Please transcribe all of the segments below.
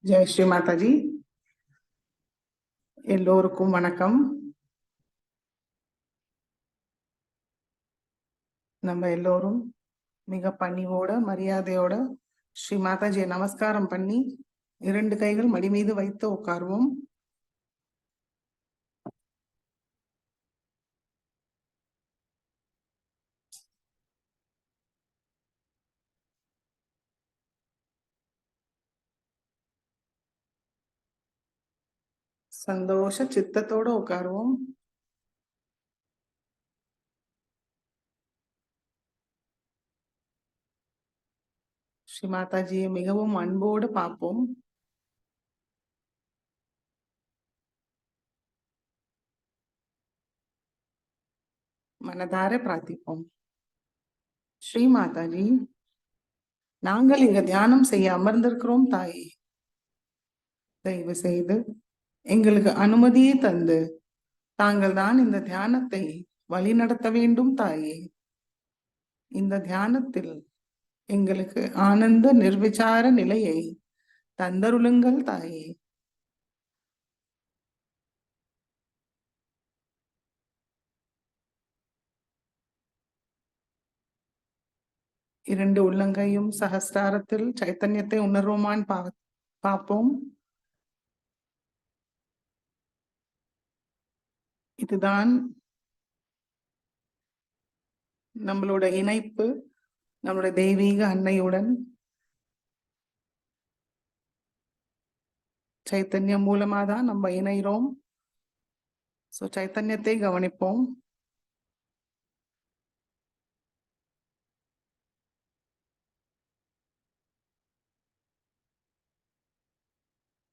ஜெய் ஸ்ரீ மாதாஜி. எல்லோருக்கும் வணக்கம். நம்ம எல்லோரும் மிக பணிவோட மரியாதையோட ஸ்ரீ மாதாஜியை நமஸ்காரம் பண்ணி 2 கைகள் மடி மீது வைத்து உட்காருவோம். சந்தோஷ சித்தத்தோட உட்காருவோம். ஸ்ரீ மாதாஜியை மிகவும் அன்போடு பார்ப்போம். மனதார பிரார்த்திப்போம். ஸ்ரீ மாதாஜி, நாங்கள் இங்க தியானம் செய்ய அமர்ந்திருக்கிறோம் தாயே. தயவு செய்து எங்களுக்கு அனுமதியை தந்து தாங்கள் தான் இந்த தியானத்தை வழி நடத்த வேண்டும் தாயே. இந்த தியானத்தில் எங்களுக்கு ஆனந்த நிர்விசார நிலையை தந்தருளுங்கள் தாயே. இரண்டு உள்ளங்கையும் சகஸ்ராரத்தில் சைத்தன்யத்தை உணர்வோமான் பார்ப்போம். இதுதான் நம்மளோட இணைப்பு, நம்மளுடைய தெய்வீக அன்னையுடன் சைத்தன்யம் மூலமா தான் நம்ம இணைகிறோம். சோ சைத்தன்யத்தை கவனிப்போம்.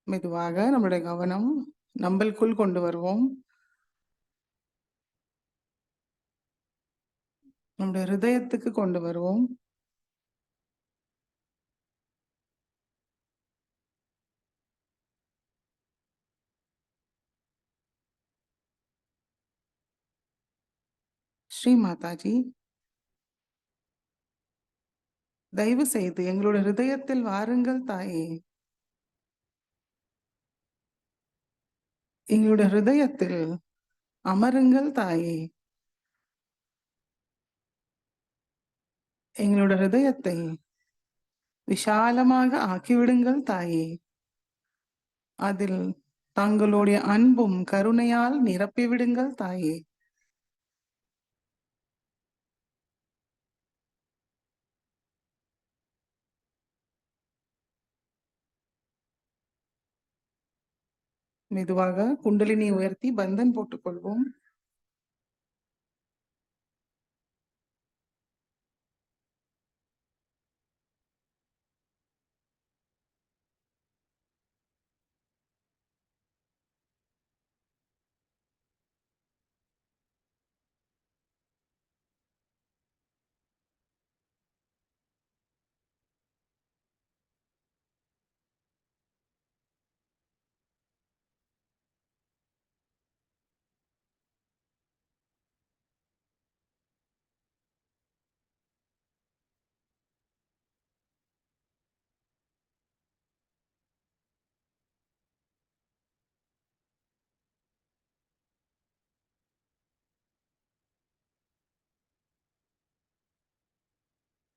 மெதுவாக நம்மளுடைய கவனம் நம்மளுக்குள் கொண்டு வருவோம். நம்முடைய ஹிருதயத்துக்கு கொண்டு வருவோம். ஸ்ரீ மாதாஜி, தயவு செய்து எங்களுடைய ஹிருதயத்தில் வாருங்கள் தாயே. எங்களுடைய ஹிருதயத்தில் அமருங்கள் தாயே. எங்களோட ஹிருதயத்தை விஷாலமாக ஆக்கிவிடுங்கள் தாயே. அதில் தங்களுடைய அன்பும் கருணையால் நிரப்பிவிடுங்கள் தாயே. மெதுவாக குண்டலினி உயர்த்தி பந்தன் போட்டுக்கொள்வோம்.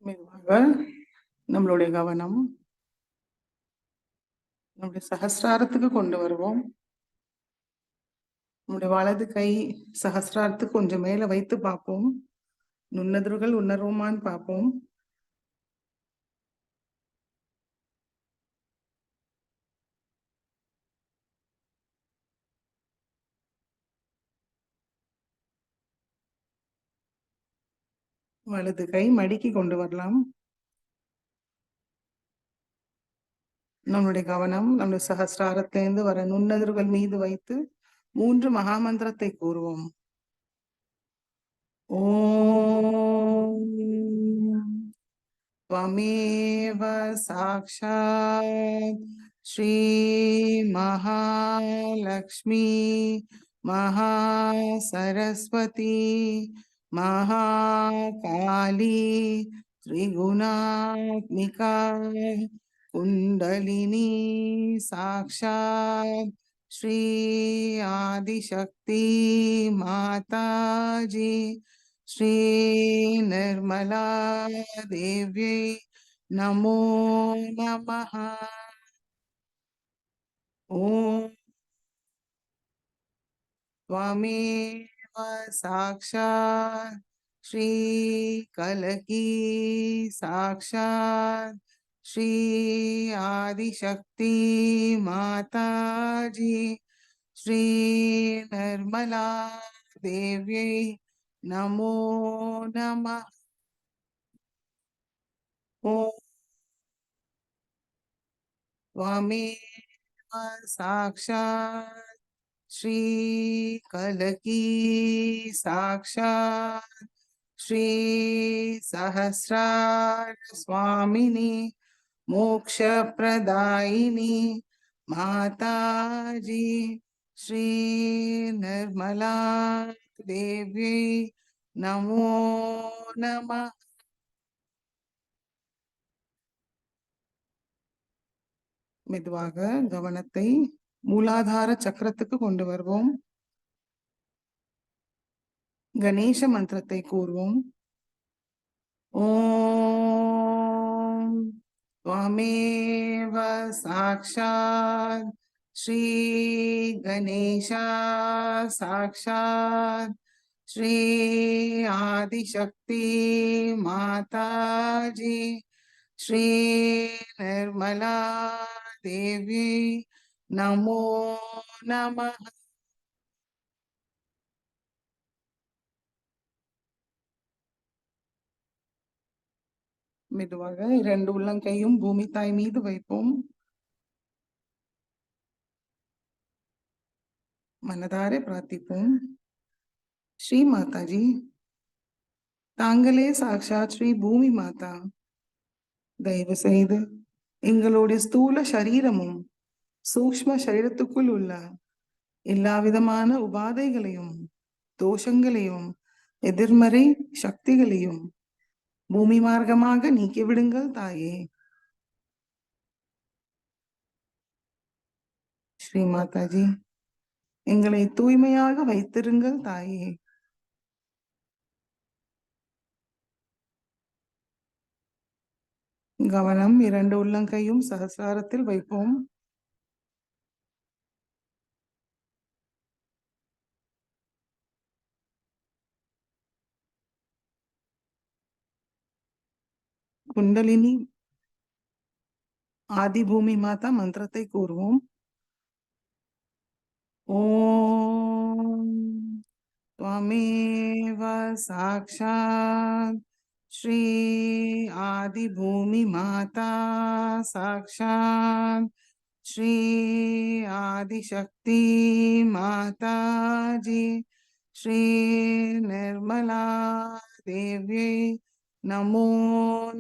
மெதுவாக நம்மளுடைய கவனம் நம்முடைய சகஸ்ராரத்துக்கு கொண்டு வருவோம். நம்முடைய வலது கை சகஸ்ராரத்துக்கு கொஞ்சம் மேல வைத்து பார்ப்போம். நுண்ணதிர்கள் உணர்வோமான்னு பார்ப்போம். வலது கை மடிக்கு கொண்டு வரலாம். நம்முடைய கவனம் நம்முடைய சகஸ்ராரத்திலிருந்து வர நுண்ணதிர்கள் மீது வைத்து 3 மகாமந்திரத்தை கூறுவோம். ஓம் त्वमेव साक्षात् श्री महालक्ष्मी महासरस्वती महाकाली त्रिगुणात्मिका कुंडलिनी साक्षात श्री आदिशक्ति माता जी श्री निर्मला देवी नमो नमः। ओम त्वमेव साक्षात् श्री कलकी साक्षात् श्री आदिशक्ति माता जी श्री निर्मला देवी नमो नमः। ओम त्वमेव साक्षात् श्री कलकी साक्षात् श्री सहस्रार स्वामिनी मोक्ष प्रदायिनी माता जी श्री निर्मला देवी नमो नमः। மெதுவாக கவனத்தை மூலாதார சக்கரத்துக்கு கொண்டு வருவோம். கணேச மந்திரத்தை கூறுவோம். ஓம் त्वमेव साक्षात् श्री गणेशा साक्षात् श्री आदिशक्ति माता जी श्री निर्मला देवी नमो नमः। மெதுவாக இரண்டு உள்ளங்கையும் பூமி தாய் மீது வைப்போம். மனதார பிரார்த்திப்போம். ஸ்ரீ மாதாஜி, தாங்களே சாக்ஷாத் ஸ்ரீ பூமி மாதா. தயவு செய்து எங்களுடைய ஸ்தூல சரீரமும் சூக்ஷ்ம சரீரத்துக்குள் உள்ள எல்லா விதமான உபாதைகளையும் தோஷங்களையும் எதிர்மறை சக்திகளையும் பூமி மார்க்கமாக நீக்கிவிடுங்கள் தாயே. ஸ்ரீ மாதாஜி, எங்களை தூய்மையாக வைத்திருங்கள் தாயே. கவனம் இரண்டு உள்ளங்கையும் சகசாரத்தில் வைப்போம். குண்டலினி ஆதிபூமி மாதா மந்திரத்தை கூறுவோம். ஓம் त्वमेव साक्षात् श्री आदिभूमि माता साक्षात् श्री आदिशक्ति माता जी श्री निर्मला देवी नमो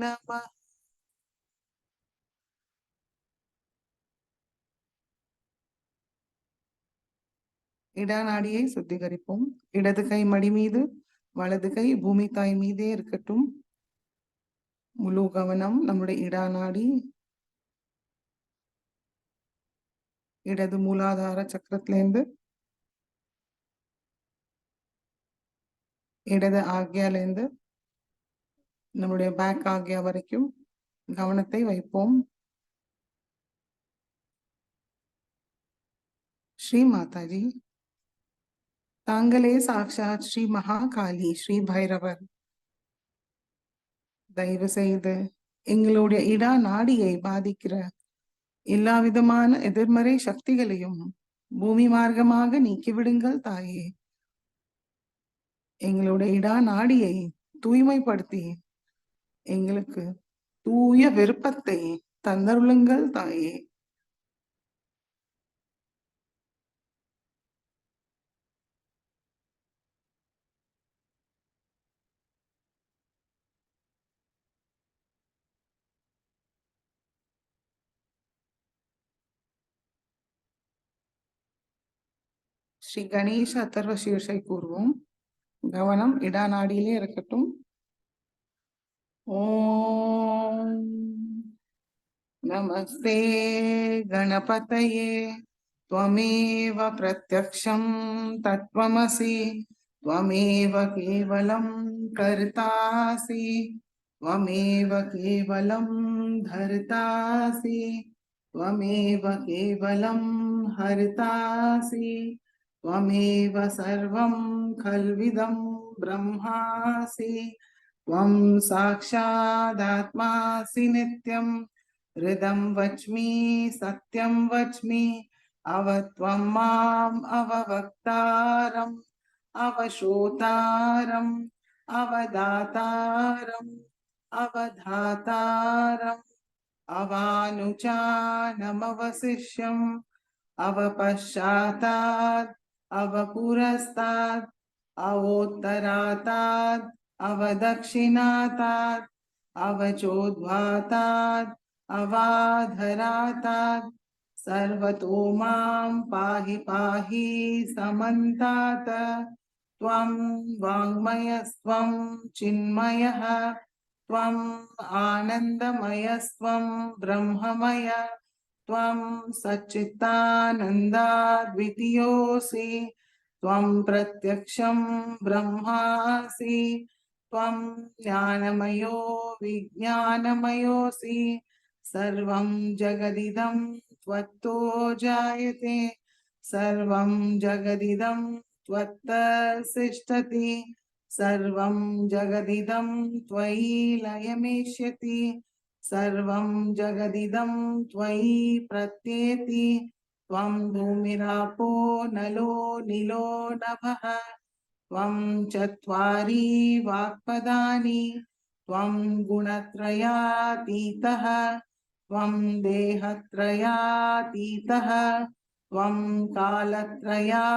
नमः। இடநாடியை சுத்திகரிப்போம். இடது கை மடி மீது, வலது கை பூமி தாய் மீதே இருக்கட்டும். முழு கவனம் நம்முடைய இடநாடி, இடது மூலாதார சக்கரத்திலேருந்து இடது ஆக்யாலேருந்து நம்முடைய பேக் ஆக்யா வரைக்கும் கவனத்தை வைப்போம். ஸ்ரீ மாதாஜி, தாங்களே சாக்ஷாத் ஸ்ரீ மகாகாளி ஸ்ரீ பைரவர். தயவு செய்து எங்களுடைய இடா நாடியை பாதிக்கிற எல்லா விதமான எதிர்மறை சக்திகளையும் பூமி மார்க்கமாக நீக்கிவிடுங்கள் தாயே. எங்களுடைய இடா நாடியை தூய்மைப்படுத்தி எங்களுக்கு தூய விருப்பத்தை தந்தருளுங்கள் தாயே. ஸ்ரீ கணேச அதர்வ சீர்ஷை கூறுவோம். கவனம் இடா நாடியிலே இருக்கட்டும். ஓம் नमस्ते गणपतये त्वमेव प्रत्यक्षं तत्त्वमसि त्वमेव केवलं कर्तासि त्वमेव केवलं धर्तासि त्वमेव केवलं हर्तासि त्वमेव सर्वं खल्विदं ब्रह्मासि त्वं साक्षादात्मासि नित्यं हृदं वच्मि सत्यं वच्मि अवत्वं माम् अववक्तारम् अवश्रोतारम् अवदातारम् अवधातारम् अवानुचानमवशिष्यम् अवपश्चातात् अवपुरस्तात् अवोत्तरातात् अवदक्षिणातात् अवचोद्वातात् अवाधरातात् सर्वतो मां पाहि पाहि समन्तात् त्वं वाङ्मयस्त्वं चिन्मयः त्वम् आनन्दमयस्त्वं ब्रह्ममय त्वं सच्चिदानन्दाद्वितीयोऽसि त्वं प्रत्यक्षं ब्रह्मासि त्वं ज्ञानमयो विज्ञानमयोऽसि सर्वं जगदिदं त्वत्तो जायते सर्वं जगदिदं त्वत्तसिष्ठति सर्वं जगदिदं त्वयि लयमेष्यति सर्वं जगदिदं त्वयि प्रत्येति त्वं भूमिरापो नलो निलो नभः त्वं चत्वारि वाक्पदानि त्वं गुणत्रयातीतः त्वं देहत्रयातीतः त्वं कालत्रयातीतः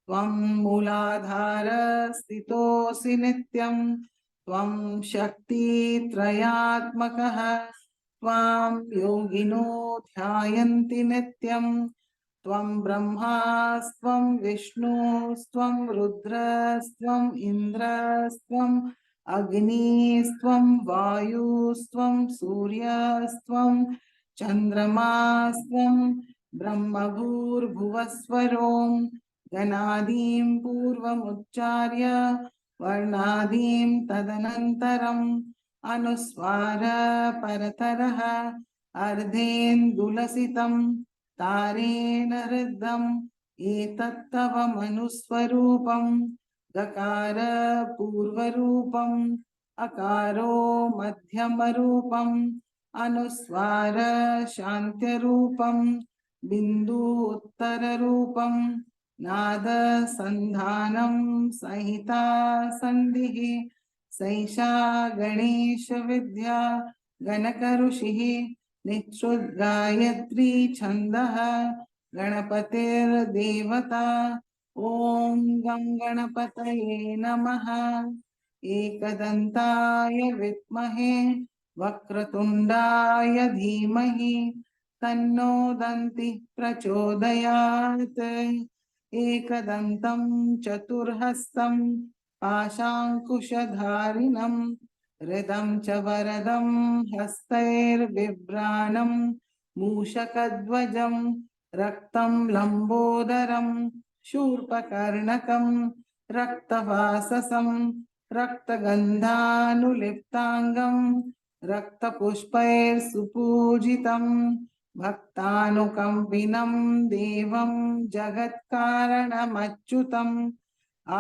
त्वं मूलाधारस्थितोऽसि नित्यं त्वं शक्तित्रयात्मकः त्वां योगिनो ध्यायन्ति नित्यं त्वं ब्रह्मास्त्वं विष्णुस्त्वं रुद्रस्त्वम् इन्द्रस्त्वम् अग्निस्त्वं वायुस्त्वं सूर्यस्त्वं चन्द्रमास्त्वं ब्रह्मभूर्भुवस्वरों गणादीं पूर्वमुच्चार्य वर्णादीं तदनन्तरम् अनुस्वार परतरः अर्धेन्दुलसितं तारेण ऋद्धम् एतत्तव मनुस्वरूपं गकार पूर्वरूपम् अकारो मध्यमरूपम् अनुस्वार शान्त्यरूपम् बिन्दु उत्तररूपम् नाद संधानं संहिता सन्धिः सैषा गणेश विद्या गणक ऋषिः निश्रुतगायत्री छन्दः गणपतिर्देवता ॐ गं गणपतये नमः एकदन्ताय विद्महे वक्रतुण्डाय धीमहि तन्नो दन्तिः प्रचोदयात् एकदन्तं चतुर्हस्तं पाशाङ्कुशधारिणं हृदं च वरदं हस्तैर्बिभ्राणं मूषकध्वजं रक्तं लम्बोदरं शूर्पकर्णकं रक्तवाससं रक्तगन्धानुलिप्ताङ्गं रक्तपुष्पैर्सुपूजितं भक्तानुकम्पिनं देवं जगत्कारणमच्युतम्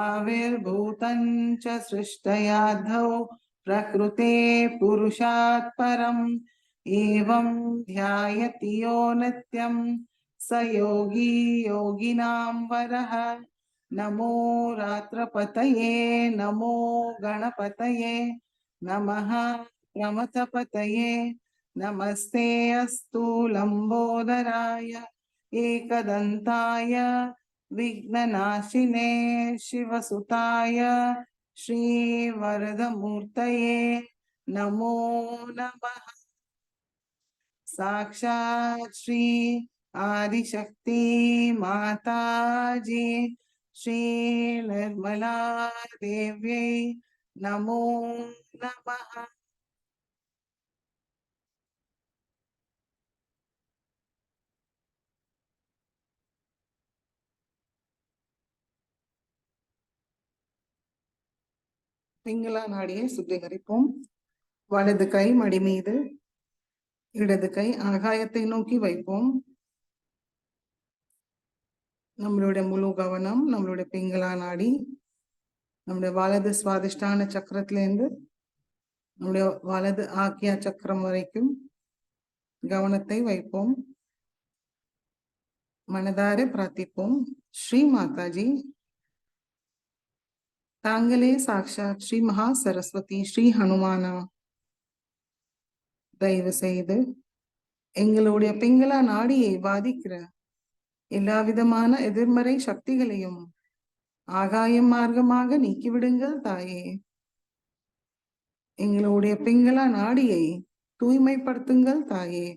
आविर्भूतं च सृष्टयाद्धौ प्रकृते पुरुषात् परम् एवं ध्यायति यो नित्यं स योगी योगिनां वरः नमो रात्रपतये नमो गणपतये नमः प्रमथपतये नमस्ते अस्तु लम्बोदराय एकदन्ताय विघ्ननाशिने शिवसुताय श्रीवरदमूर्तये नमो नमः साक्षात् श्री आदिशक्ति माताजी श्री निर्मला देव्यै नमो नमः। பிங்களா நாடியை சுத்திகரிப்போம். வலது கை மடி மீது, இடது கை ஆகாயத்தை நோக்கி வைப்போம். நம்மளுடைய முழு கவனம் நம்மளுடைய பிங்களா நாடி, நம்முடைய வலது சுவாதிஷ்டான சக்கரத்திலிருந்து நம்முடைய வலது ஆக்கியா சக்கரம் வரைக்கும் கவனத்தை வைப்போம். மனதார பிரார்த்திப்போம். ஸ்ரீ மாதாஜி, தாங்களே சாக்ஷாத் ஸ்ரீ மகா சரஸ்வதி ஸ்ரீ ஹனுமானா, தயவு செய்து எங்களுடைய பிங்களா நாடியை பாதிக்கிற எல்லா விதமான எதிர்மறை சக்திகளையும் ஆகாயம் மார்க்கமாக நீக்கிவிடுங்கள் தாயே. எங்களுடைய பிங்களா நாடியை தூய்மைப்படுத்துங்கள் தாயே.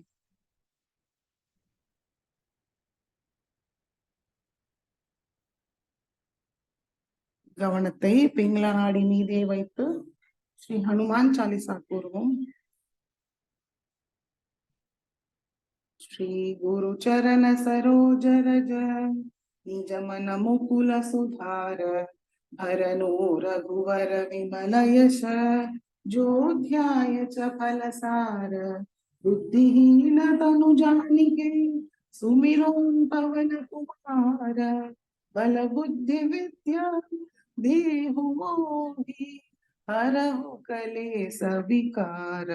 கவனத்தை பிங்களா நாடி மீதே வைத்து ஸ்ரீ ஹனுமான் சாலிசா கூறுவோம். श्री गुरु चरण सरोज रज निज मन मुकुल सुधार भरनो रघुवर विमल यश जो ध्याय च फल सार बुद्धिहीन तनु जानिके सुमिरो पवन कुमार बल बुद्धि विद्या देहु मोहि हरहु कलेस विकार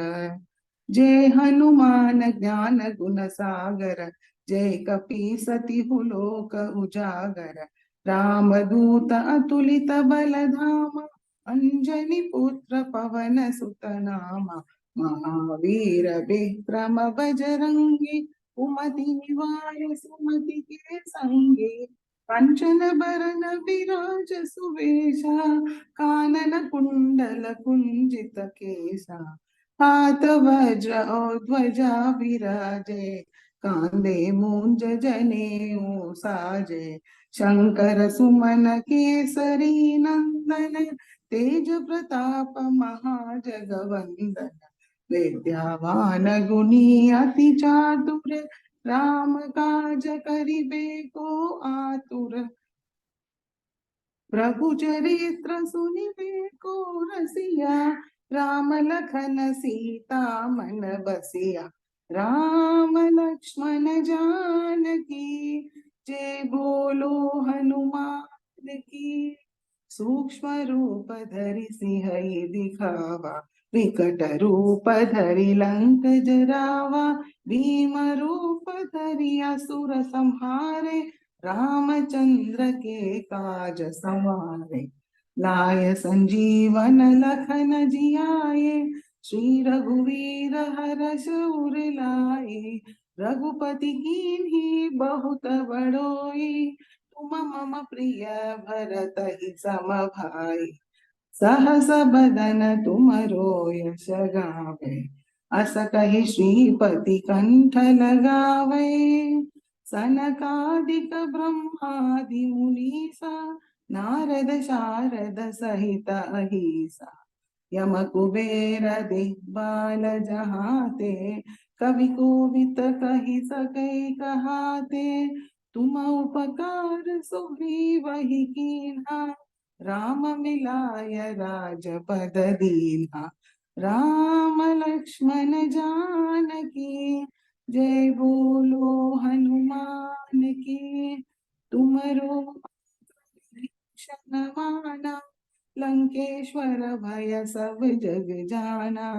जय हनुमान ज्ञान गुण सागर जय कपी सतिहु लोक उजागर राम दूत अतुलित बल धाम अंजनी पुत्र पवन सुत नाम महावीर विक्रम बजरंगी कुमति निवार सुमति के संगे कंचन बरन विराज सुवेशा कानन कुंडल कुंजित केसा हाथ वज्र और ध्वजा विराजे कांधे मूंज जनेऊ साजे शंकर सुमन केसरी नंदन तेज प्रताप महाजगवंदन विद्यावान गुणी अति चातुर राम काज करिबे को आतुर प्रभु चरित्र सुनिबे को रसिया राम लखन सीता मन बसिया राम लक्ष्मण जानकी जय बोलो हनुमान की सूक्ष्म रूप धरि सिंह दिखावा विकट रूप धरि लंक जरावा भीम रूप धरि असुर संहारे रामचंद्र के काज संवारे लाय संजीवन लखन जियाए श्री रघुवीर हर्ष उर लाए रघुपति कीन्ही बहुत बड़ोई तुम मम प्रिय भरत ही सम भाई सहस बदन तुमरो यश गावे अस कहि श्रीपति कंठ लगावे सनकादिक ब्रह्मादि मुनीसा नारद शारद सहित अहिसा यम कुबेर दिग्बाल जहाते कवि कोवित कहि सकै कहाते तुम उपकार सुग्रीव ही कीन्हा राम मिलाय राजपद दीन्हा राम लक्ष्मण जानकी जय बोलो हनुमान की तुमरो माना लंकेश्वर भय सब जग जाना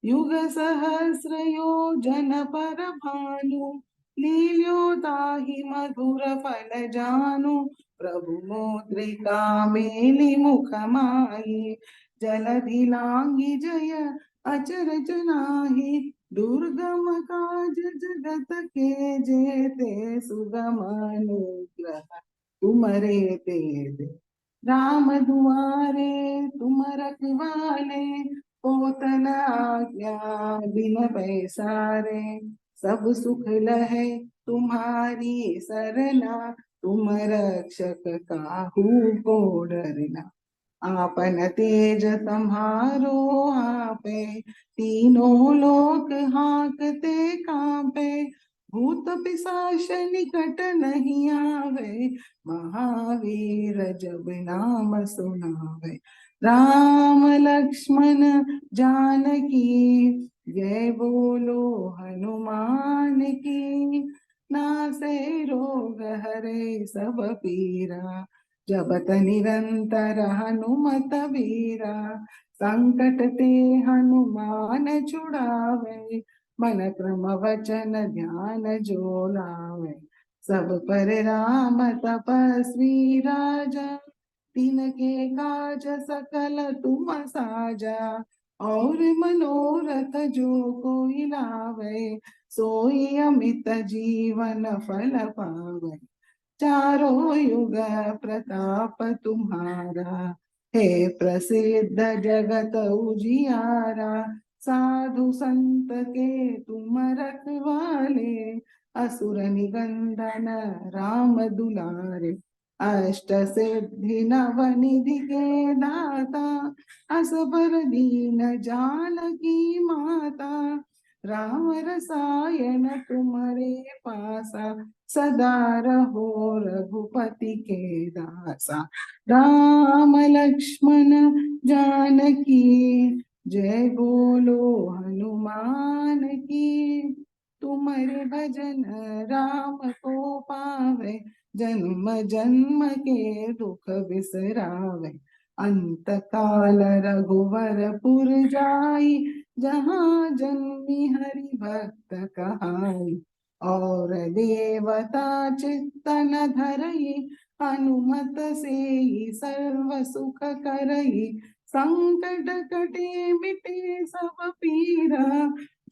युग सहस्र योजन पर भानु लील्यो ताहि मधुर फल जानु प्रभु मुद्रिका मेलि मुख माहि जलधि लांघि जय अचरज नाही दुर्गम काज जगत के जेते सुगम अनुग्रह तुमरे तेज राम दुआरे तुम रखवाले होतन आज्ञा बिन पैसारे सब सुख लहे तुम्हारी सरना तुम रक्षक काहू को डरना आपन तेज तुम्हारो आपे तीनों लोक हाकते कांपे भूत पिशाच निकट नहीं आवे महावीर जब नाम सुनावे राम लक्ष्मण जानकी जय बोलो हनुमान की। नासे रोग हरे सब पीरा जपत निरंतर हनुमत बीरा। संकट ते हनुमान छुड़ावे मन क्रम वचन ध्यान जो लावे। सब पर राम तपस्वी राजा तिनके काज सकल तुम साजा। और मनोरथ जो कोई लावे सोई अमित जीवन फल पावे। चारों युग प्रताप तुम्हारा हे प्रसिद्ध जगत उजियारा। साधु संत के तुम रखवाले असुर निकंदन राम दुलारे। अष्ट सिद्धि नव निधि के दाता असबर दीन जानकी माता। राम रसायन तुम्हारे पासा सदा रहो रघुपति के दासा। राम लक्ष्मण जानकी जय बोलो हनुमान की। तुम्हारे भजन राम को पावे जन्म जन्म के दुख बिसरावे। अंत काल रघुवर पुर जाई जहाँ जन्मी हरि भक्त कहाई। और देवता चित्तन धरई हनुमत से सर्व सुख करई। संकट कटे मिटे सब पीरा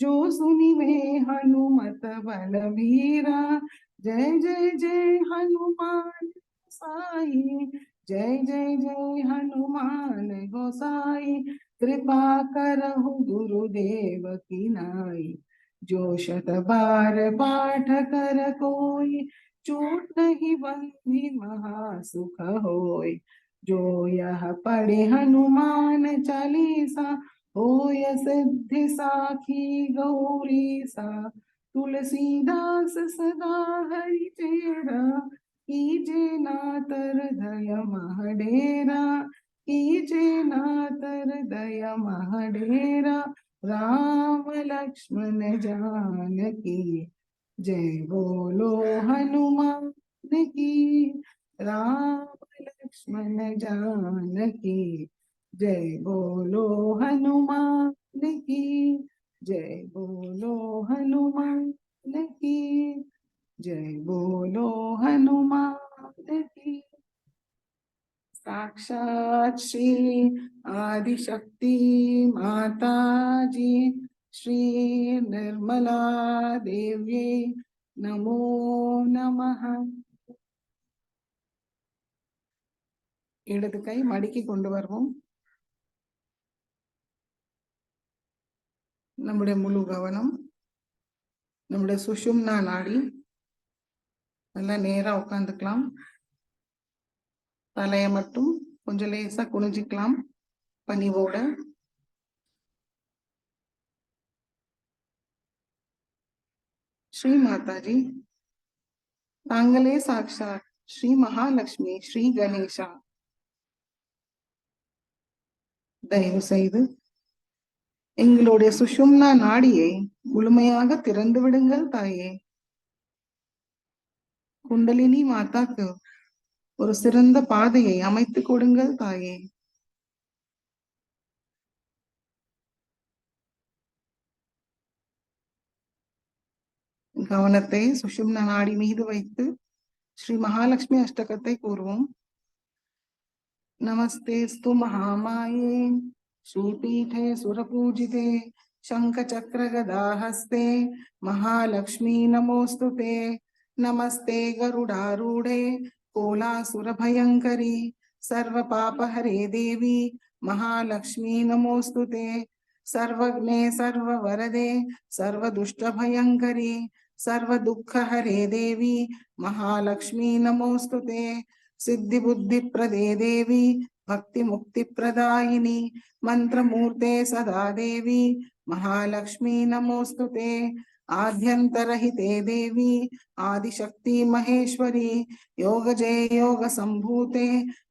जो सुनिवे हनुमत बलबीरा। जय जय जय हनुमान गोसाई जय जय जय हनुमान गोसाई। कृपा करहु गुरुदेव की नाई जो शत बार पाठ कर कोई चूट नहीं बंदी महा सुख होय। जो यह पढ़े हनुमान चालीसा होय सिद्धि साखी गौरी सा। तुलसीदास सदा हरि चेरा कीजे नातर दय महडेरा। कीजे नातर दय महडेरा। राम लक्ष्मण जानकी जय बोलो हनुमान की। राम लक्ष्मण जानकी जय बोलो हनुमान की। जय बोलो हनुमान की। जय बोलो हनुमान की। साक्षात श्री आदिशक्ति माता जी श्री निर्मला देवी नमो नमः। இடது கை மடக்கி கொண்டு வருவோம். நம்முடைய முழு கவனம் நம்முடைய சுஷும்னா நாடி. நல்லா நேரா உட்காந்துக்கலாம். தலைய மட்டும் கொஞ்சம் லேசா குனிஞ்சிக்கலாம் பணிவோட. ஸ்ரீ மாதாஜி தாங்களே சாக்ஷாத் ஸ்ரீ மகாலட்சுமி ஸ்ரீ கணேஷா. தயவு செய்து எங்களுடைய சுஷும்னா நாடியை முழுமையாக திறந்து விடுங்கள் தாயே. குண்டலினி மாதாக்கு ஒரு சிறந்த பாதையை அமைத்து கொடுங்கள் தாயே. கவனத்தை சுஷும்னா நாடி மீது வைத்து ஸ்ரீ மகாலட்சுமி அஷ்டகத்தை கூறுவோம். नमस्तेस्तु महामाये श्रीपीठे सुरपूजिते शंखचक्र गदाहस्ते महालक्ष्मी नमोस्तुते। नमस्ते गरुडारूढे कोलासुरभयङ्करी सर्वपापहरे देवी महालक्ष्मी नमोस्तुते। सर्वज्ञे सर्ववरदे सर्वदुष्टभयङ्करी सर्वदुःखहरे देवी महालक्ष्मी नमोस्तुते। सिद्धि बुद्धि प्रदे देवी भक्ति मुक्ति प्रदायिनी मंत्र मूर्ते सदा देवी महालक्ष्मी नमोस्तुते। आद्यन्तरहिते देवी आदिशक्ति महेश्वरी योगजे योग संभूते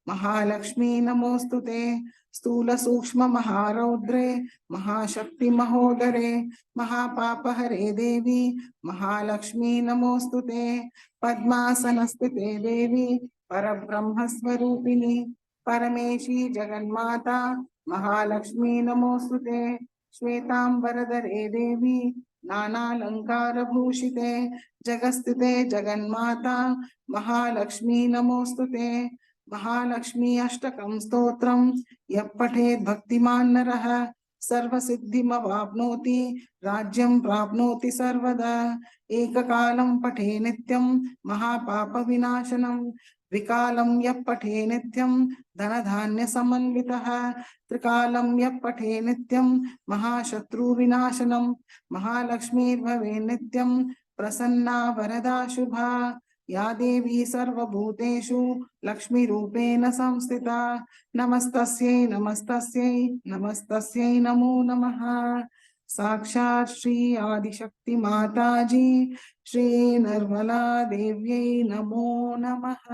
महालक्ष्मी नमोस्तुते स्थूल सूक्ष्म महारौद्रे महाशक्ति महोदरे महापापहरे देवी महालक्ष्मी नमोस्तुते पद्मासनस्थिते देवी परब्रह्म स्वरूपिणी परमेशी जगन्माता महालक्ष्मी नमोस्तुते श्वेतांबरधरे देवी नानालंकार भूषिते जगस्थिते जगन्माता महालक्ष्मी नमोस्तुते महालक्ष्मी अष्टकं स्तोत्रं यः पठेत् भक्तिमान् नरः सर्वसिद्धिमवाप्नोति राज्यं प्राप्नोति सर्वदा एककालं पठे नित्यं महापापविनाशनं विकालं यः पठे नित्यं धनधान्यसमन्वितः त्रिकालं यः पठे नित्यं महाशत्रुविनाशनं महालक्ष्मीर्भवे नित्यं प्रसन्ना वरदा शुभा या देवी सर्वभूतेषु लक्ष्मीरूपेण संस्थिता नमस्तस्यै नमस्तस्यै नमस्तस्यै नमो नमः साक्षात् श्री आदिशक्ति माताजी श्री निर्मला देव्यै नमो नमः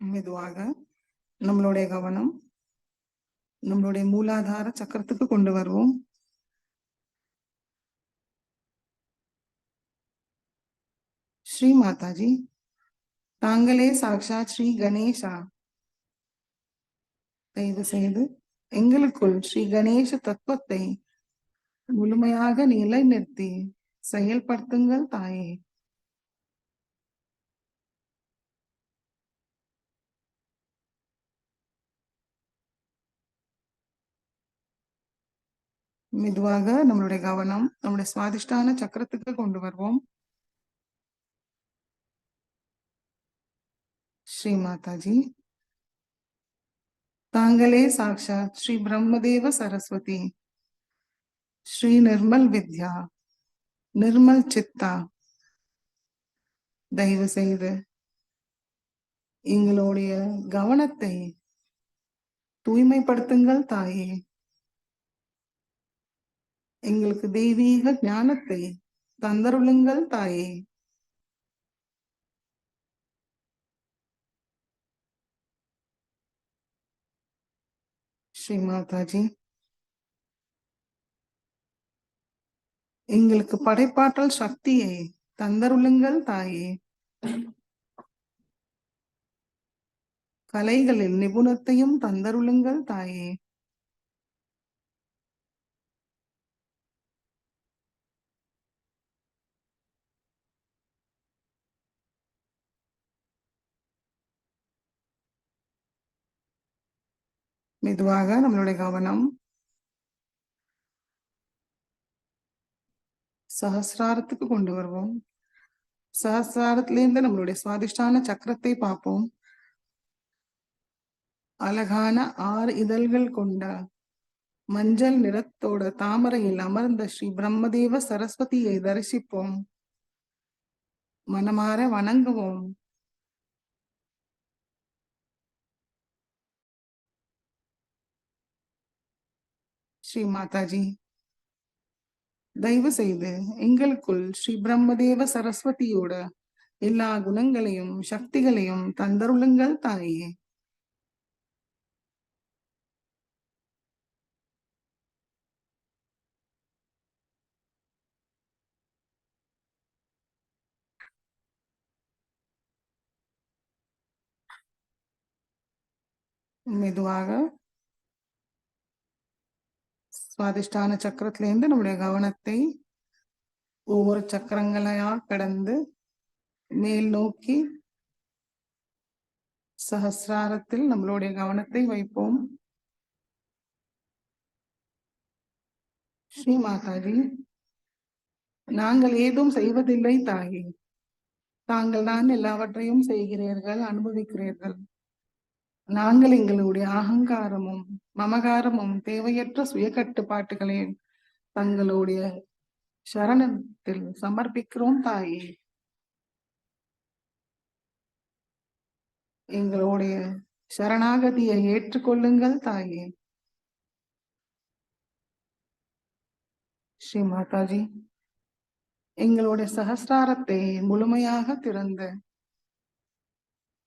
மெதுவாக நம்மளுடைய கவனம் நம்மளுடைய மூலாதார சக்கரத்துக்கு கொண்டு வருவோம். ஸ்ரீ மாதாஜி, தாங்களே சாக்ஷாத் ஸ்ரீ கணேசா. தயவு செய்து எங்களுக்குள் ஸ்ரீ கணேச தத்துவத்தை முழுமையாக நிலைநிறுத்தி செயல்படுத்துங்கள் தாயே. மெதுவாக நம்மளுடைய கவனம் நம்முடைய சுவாதிஷ்டான சக்கரத்துக்கு கொண்டு வருவோம். ஸ்ரீ மாதாஜி, தாங்களே சாக்ஷாத் ஸ்ரீ பிரம்மதேவ சரஸ்வதி, ஸ்ரீ நிர்மல் வித்யா, நிர்மல் சித்தா. தயவு செய்து எங்களுடைய கவனத்தை தூய்மைப்படுத்துங்கள் தாயே. எங்களுக்கு தெய்வீக ஞானத்தை தந்தருளுங்கள் தாயே. ஸ்ரீ மாதாஜி, எங்களுக்கு படைப்பாற்றல் சக்தியை தந்தருளுங்கள் தாயே. கலைகளில் நிபுணத்தையும் தந்தருளுங்கள் தாயே. மெதுவாக நம்மளுடைய கவனம் சஹஸ்ராரத்துக்கு கொண்டு வருவோம். சஹஸ்ராரத்திலிருந்து நம்மளுடைய சுவாதிஷ்டான சக்கரத்தை பார்ப்போம். அழகான 6 இதழ்கள் கொண்ட மஞ்சள் நிறத்தோட தாமரையில் அமர்ந்த ஸ்ரீ பிரம்மதேவ சரஸ்வதியை தரிசிப்போம். மனமாற வணங்குவோம். ஸ்ரீ மாதாஜி, தயவு செய்து எங்களுக்குள் ஸ்ரீ பிரம்மதேவ சரஸ்வதியோட எல்லா குணங்களையும் சக்திகளையும் தந்தருளுங்கள் தாயே. மெதுவாக சுவாதிஷ்டான சக்கரத்திலிருந்து நம்முடைய கவனத்தை ஒவ்வொரு சக்கரங்களையா கடந்து மேல் நோக்கி சஹஸ்ராரத்தில் நம்மளுடைய கவனத்தை வைப்போம். ஸ்ரீ மாதாஜி, நாங்கள் ஏதும் செய்வதில்லை தாயே. தாங்கள் தான் எல்லாவற்றையும் செய்கிறீர்கள், அனுபவிக்கிறீர்கள். நாங்கள் எங்களுடைய அகங்காரமும் மமகாரமும் தேவையற்ற சுய கட்டுப்பாட்டுகளையும் தங்களுடைய சரணத்தில் சமர்ப்பிக்கிறோம் தாயே. எங்களுடைய சரணாகதியை ஏற்றுக்கொள்ளுங்கள் தாயே. ஸ்ரீ மாதாஜி, எங்களுடைய சகஸ்ராரத்தை முழுமையாக திறந்த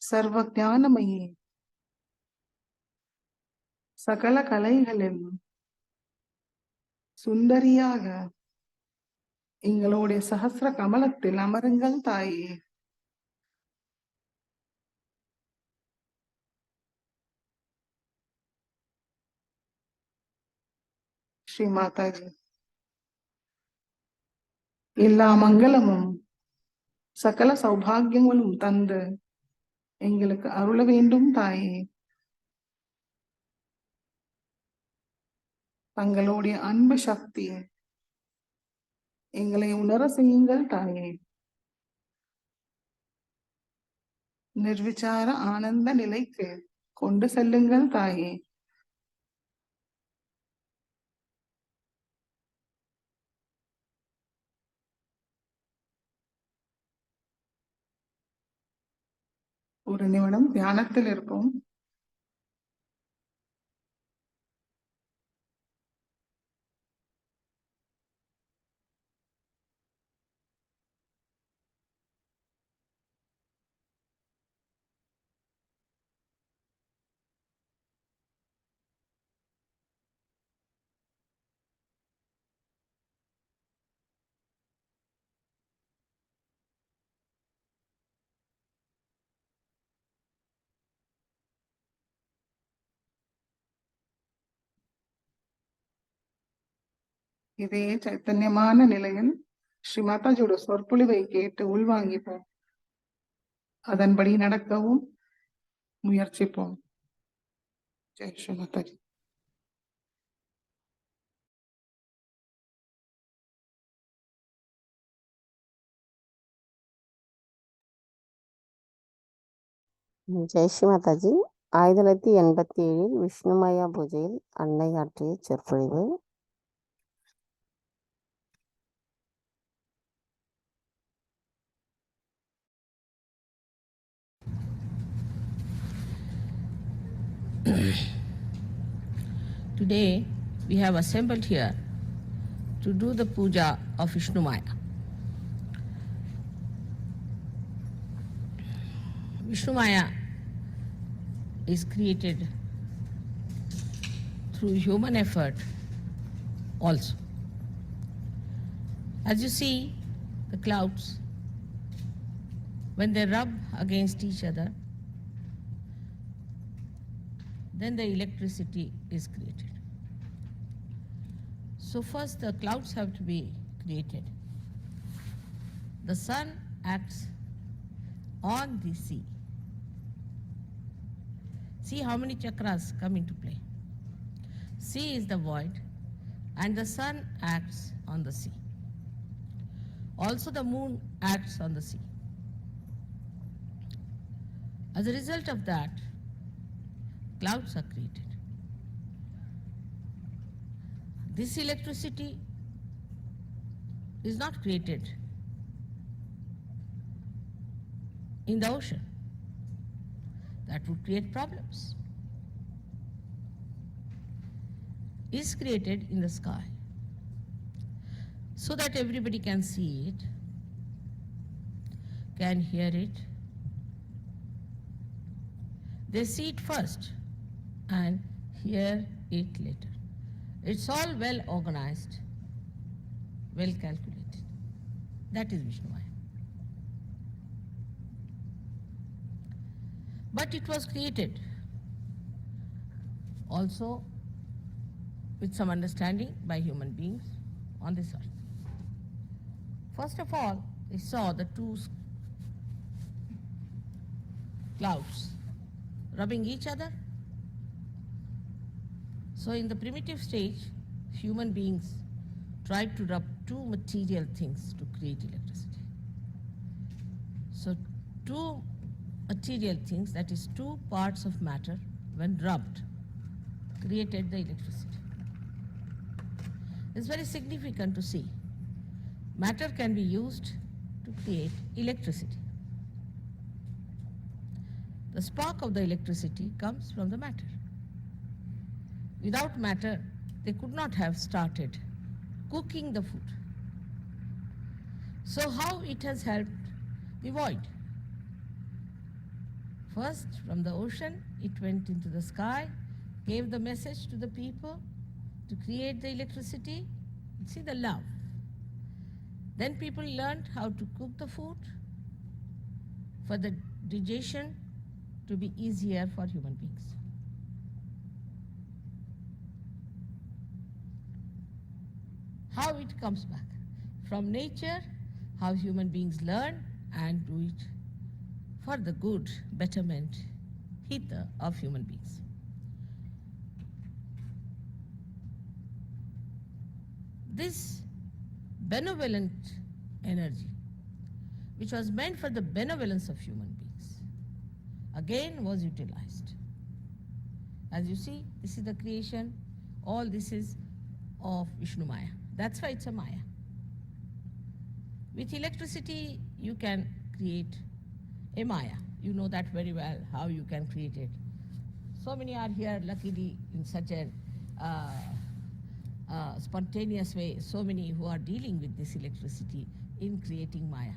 சர்வ ஞானமயி, சகல கலைகளில் சுந்தரியாக எங்களுடைய சகஸ்ர கமலத்தில் அமருங்கள் தாயே. ஸ்ரீ மாதாஜி, எல்லா மங்களமும் சகல சௌபாகியங்களும் தந்து எங்களுக்கு அருள வேண்டும் தாயே. தங்களுடைய அன்பு சக்தி எங்களை உணர செய்யுங்கள் தாயே. நிர்விச்சார ஆனந்த நிலைக்கு கொண்டு செல்லுங்கள் தாயே. ஒரு நிமிடம் தியானத்தில் இருப்போம். இதே சைத்தன்யமான நிலையில் ஸ்ரீமாதாஜியோட சொற்பொழிவை கேட்டு உள்வாங்கிப்போம். அதன்படி நடக்கவும் முயற்சிப்போம். ஜெய் ஸ்ரீமாதாஜி. ஜெய் ஸ்ரீ மாதாஜி. 1987 விஷ்ணுமயா பூஜையில் அன்னை ஆற்றிய சொற்பொழிவு. Today we have assembled here to do the puja of Vishnu Maya. Vishnu Maya is created through human effort also. As you see, the clouds, when they rub against each other, then the electricity is created. So first the clouds have to be created. The sun acts on the sea. See how many chakras come into play. Sea is the void and the sun acts on the sea. Also the moon acts on the sea. As a result of that, clouds are created. This electricity is not created in the ocean. That would create problems. Is created in the sky so that everybody can see it, can hear it. They see it first and hear it later. It's all well organized, well calculated. That is Vishnu Maya. But it was created also with some understanding by human beings on this earth. First of all, we saw the two clouds rubbing each other. So in the primitive stage, human beings tried to rub two material things to create electricity. So two material things, that is two parts of matter, when rubbed, created the electricity. It's very significant to see. Matter can be used to create electricity. The spark of the electricity comes from the matter. Without matter, they could not have started cooking the food. So how it has helped the void? First, from the ocean, it went into the sky, gave the message to the people to create the electricity. See the love. Then people learned how to cook the food for the digestion to be easier for human beings. How it comes back? From nature, how human beings learn and do it for the good, betterment, hither of human beings. This benevolent energy, which was meant for the benevolence of human beings, again was utilized. As you see, this is the creation, all this is of Vishnu Maya. That's why it's a Maya. With electricity, you can create a Maya. You know that very well, how you can create it. So many are here, luckily, in such a spontaneous way, so many who are dealing with this electricity in creating Maya.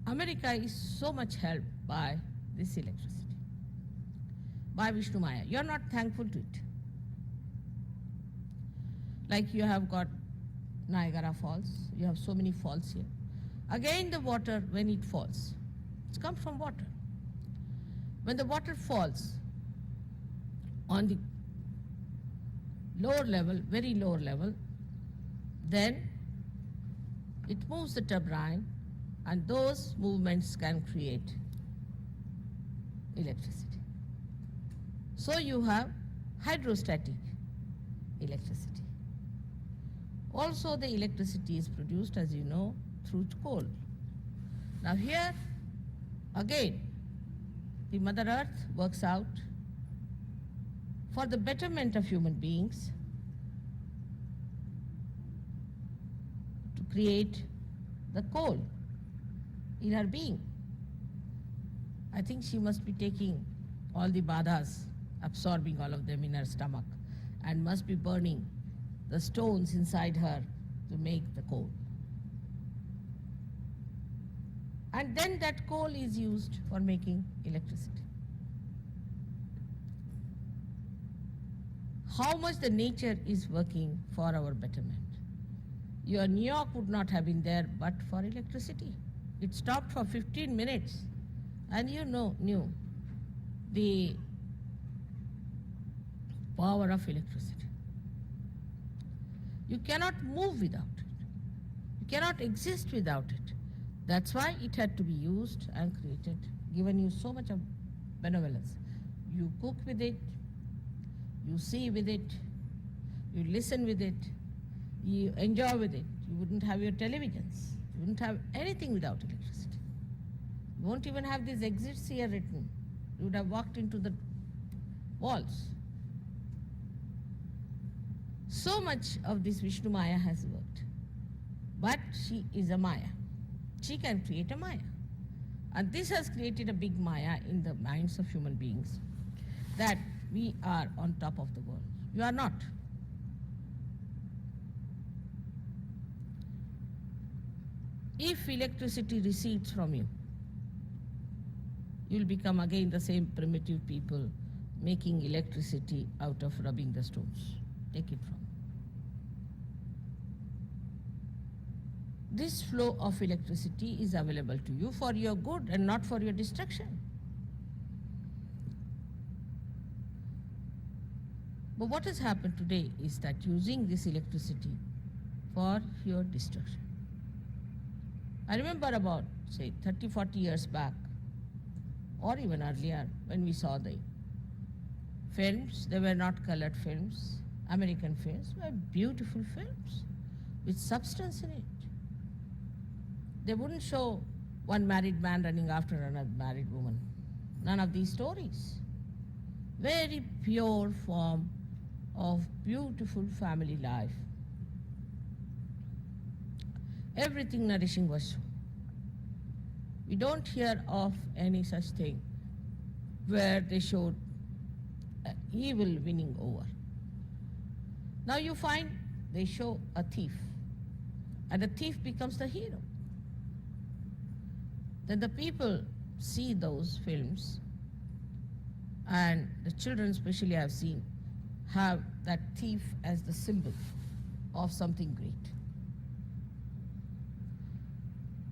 America is so much helped by this electricity, by Vishnu Maya. You are not thankful to it. Like you have got Niagara Falls, you have so many falls here. Again the water, when it falls, it comes from water. When the water falls on the lower level, very lower level, then it moves the turbine, and those movements can create electricity. So you have hydrostatic electricity. Also the electricity is produced, as you know, through coal. Now here, again, the Mother Earth works out for the betterment of human beings to create the coal in her being. I think she must be taking all the badhas, absorbing all of them in her stomach, and must be burning the stones inside her to make the coal. And then that coal is used for making electricity. How much the nature is working for our betterment. Your New York would not have been there but for electricity. It stopped for 15 minutes, and you knew the power of electricity. You cannot move without it. You cannot exist without it. That's why it had to be used and created, given you so much of benevolence. You cook with it, you see with it, you listen with it, you enjoy with it. You wouldn't have your televisions. You wouldn't have anything without electricity. You won't even have these exits here written. You would have walked into the walls. So much of this Vishnu Maya has worked. But she is a Maya. She can create a Maya. And this has created a big Maya in the minds of human beings, that we are on top of the world. You are not. If electricity recedes from you, you'll become again the same primitive people making electricity out of rubbing the stones. Take it from. This flow of electricity is available to you for your good and not for your destruction. But what has happened today is that using this electricity for your destruction. I remember about, say, 30, 40 years back, or even earlier, when we saw the films, they were not colored films, American films, were beautiful films with substance in it. They wouldn't show one married man running after another married woman. None of these stories. Very pure form of beautiful family life. Everything nourishing was shown. We don't hear of any such thing where they showed evil winning over. Now you find they show a thief, and the thief becomes the hero. Then the people see those films, and the children, especially I've seen, have that thief as the symbol of something great.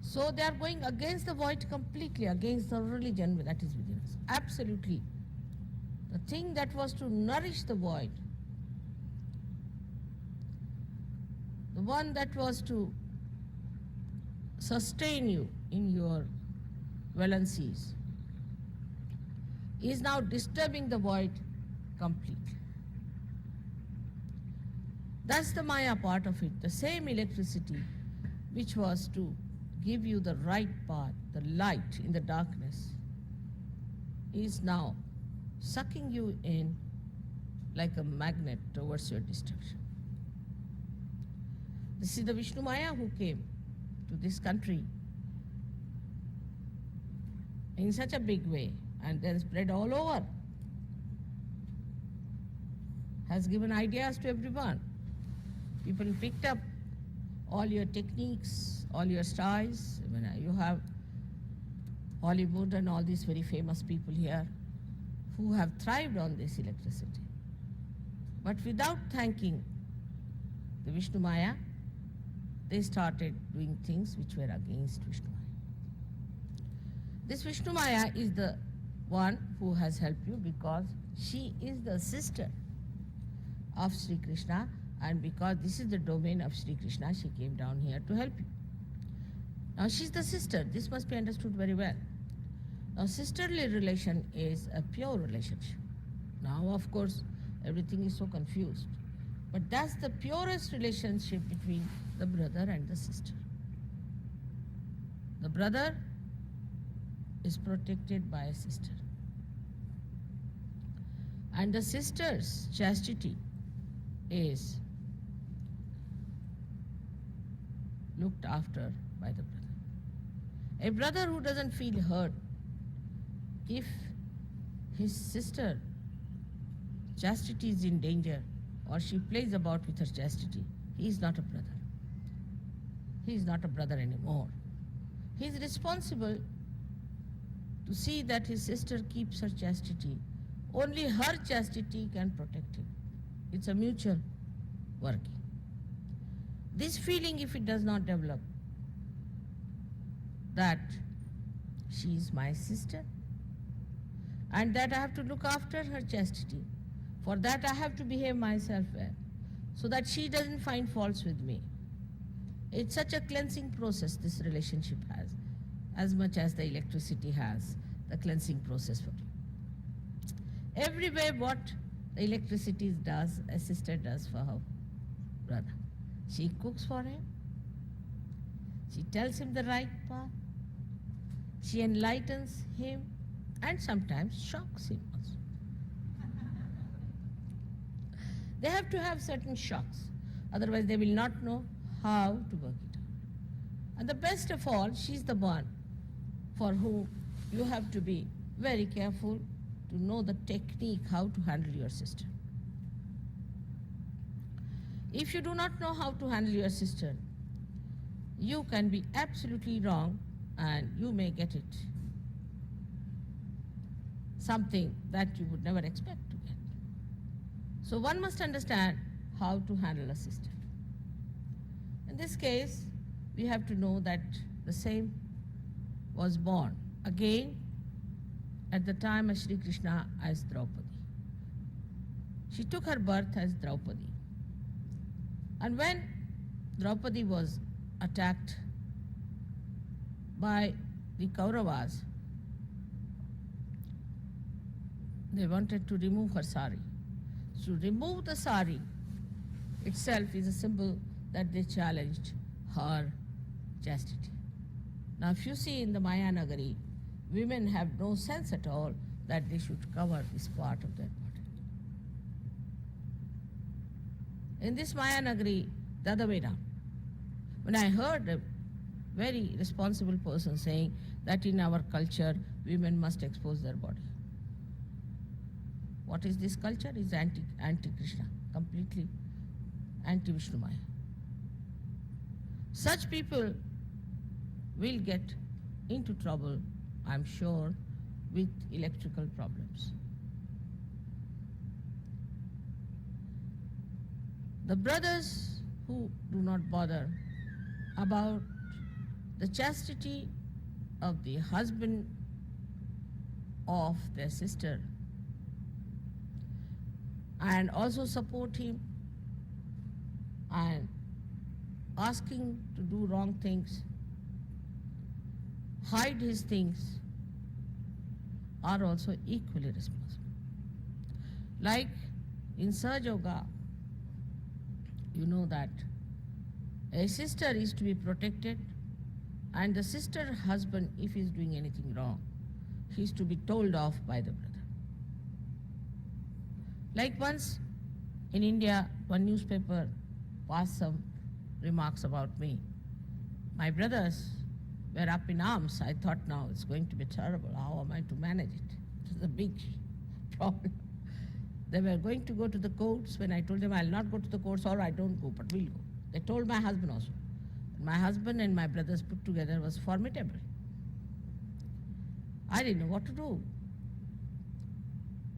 So they are going against the void completely, against the religion that is within us. Absolutely. The thing that was to nourish the void, the one that was to sustain you in your valencies, is now disturbing the void completely. That's the Maya part of it. The same electricity which was to give you the right path, the light in the darkness, is now sucking you in like a magnet towards your destruction. This is the Vishnu Maya who came to this country in such a big way and then spread all over. Has given ideas to everyone. People picked up all your techniques, all your styles. You have Hollywood and all these very famous people here who have thrived on this electricity. But without thanking the Vishnu Maya, they started doing things which were against Vishnu Maya. This Vishnu Maya is the one who has helped you because she is the sister of Sri Krishna, and because this is the domain of Sri Krishna, she came down here to help you. Now she's the sister. This must be understood very well. Now sisterly relation is a pure relationship. Now of course everything is so confused, but that's the purest relationship between the brother and the sister. The brother is protected by a sister, and the sister's chastity is looked after by the brother. A brother who doesn't feel hurt if his sister chastity is in danger or she plays about with her chastity, he is not a brother. He is not a brother anymore. He is responsible to see that his sister keeps her chastity. Only her chastity can protect him. It's a mutual working. This feeling, if it does not develop, that she is my sister and that I have to look after her chastity, for that I have to behave myself well, so that she doesn't find faults with me. It's such a cleansing process this relationship has, as much as the electricity has the cleansing process for you. Everywhere what the electricity does, a sister does for her brother. She cooks for him. She tells him the right path. She enlightens him and sometimes shocks him also. They have to have certain shocks, otherwise they will not know how to work it out. And the best of all, she's the one for whom you have to be very careful to know the technique how to handle your sister. If you do not know how to handle your sister, you can be absolutely wrong and you may get it something that you would never expect to get. So one must understand how to handle a sister. In this case, we have to know that the same was born again at the time of Sri Krishna as Draupadi. She took her birth as Draupadi. And when Draupadi was attacked by the Kauravas, they wanted to remove her sari. To remove the sari itself is a symbol that they challenged her chastity. Now if you see in the Maya Nagari, women have no sense at all that they should cover this part of their body. In this Maya Nagari, the other way down. When I heard very responsible person saying that in our culture, women must expose their body. What is this culture? Is anti-Krishna, completely anti-Vishnu Maya. Such people will get into trouble, I'm sure, with electrical problems. The brothers who do not bother about the chastity of the husband of their sister and also support him and asking to do wrong things, hide his things, are also equally responsible. Like in Sahajya, you know that a sister is to be protected, and the sister husband, if he is doing anything wrong, he is to be told off by the brother. Like once in India, one newspaper passed some remarks about me. My brothers were up in arms. I thought, now it's going to be terrible. How am I to manage it? It was a big problem. They were going to go to the courts. When I told them I'll not go to the courts, all right, don't go, but we'll go. They told my husband also. My husband and my brothers put together was formidable. I didn't know what to do.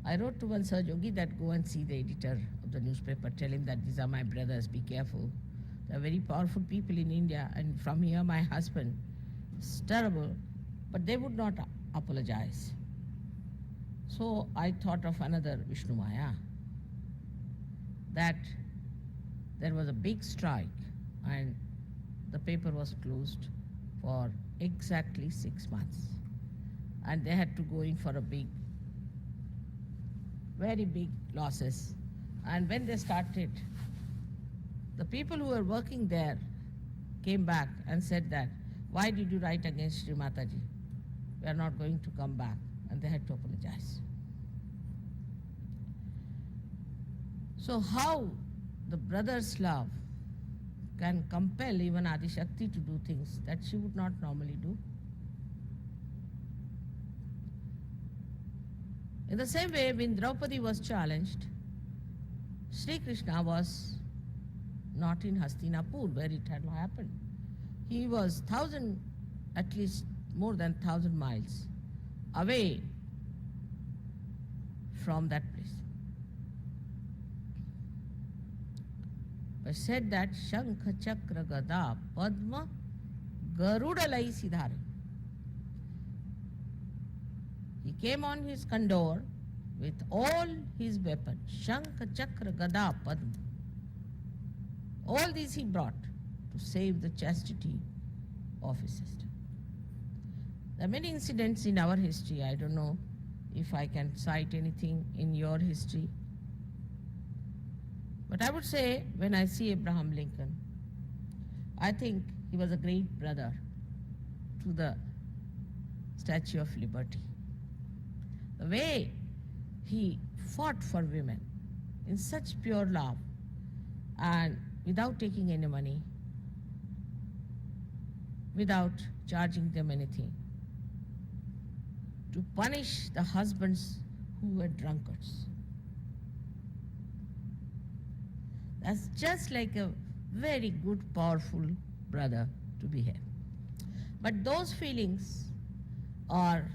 I wrote to one Sahajyogi that go and see the editor of the newspaper, tell him that these are my brothers, be careful. They are very powerful people in India, and from here my husband, it's terrible, but they would not apologize. So I thought of another Vishnu Maya, that there was a big strike and the paper was closed for exactly 6 months. And they had to go in for a very big losses. And when they started, the people who were working there came back and said that, why did you write against Sri Mataji? We are not going to come back. And they had to apologize. So how the brother's love can compel even Adi Shakti to do things that she would not normally do? In the same way, when Draupadi was challenged, Sri Krishna was not in Hastinapur where it had happened. He was at least more than 1,000 miles away from that place. But said that Shankha Chakra Gada Padma Garuda Lai Siddhare. He came on his condor with all his weapons, Shankha Chakra Gada Padma. All these he brought to save the chastity of his sister. There are many incidents in our history. I don't know if I can cite anything in your history. But I would say, when I see Abraham Lincoln, I think he was a great brother to the Statue of Liberty. The way he fought for women in such pure love and without taking any money, without charging them anything, to punish the husbands who were drunkards. That's just like a very good, powerful brother to be here. But those feelings are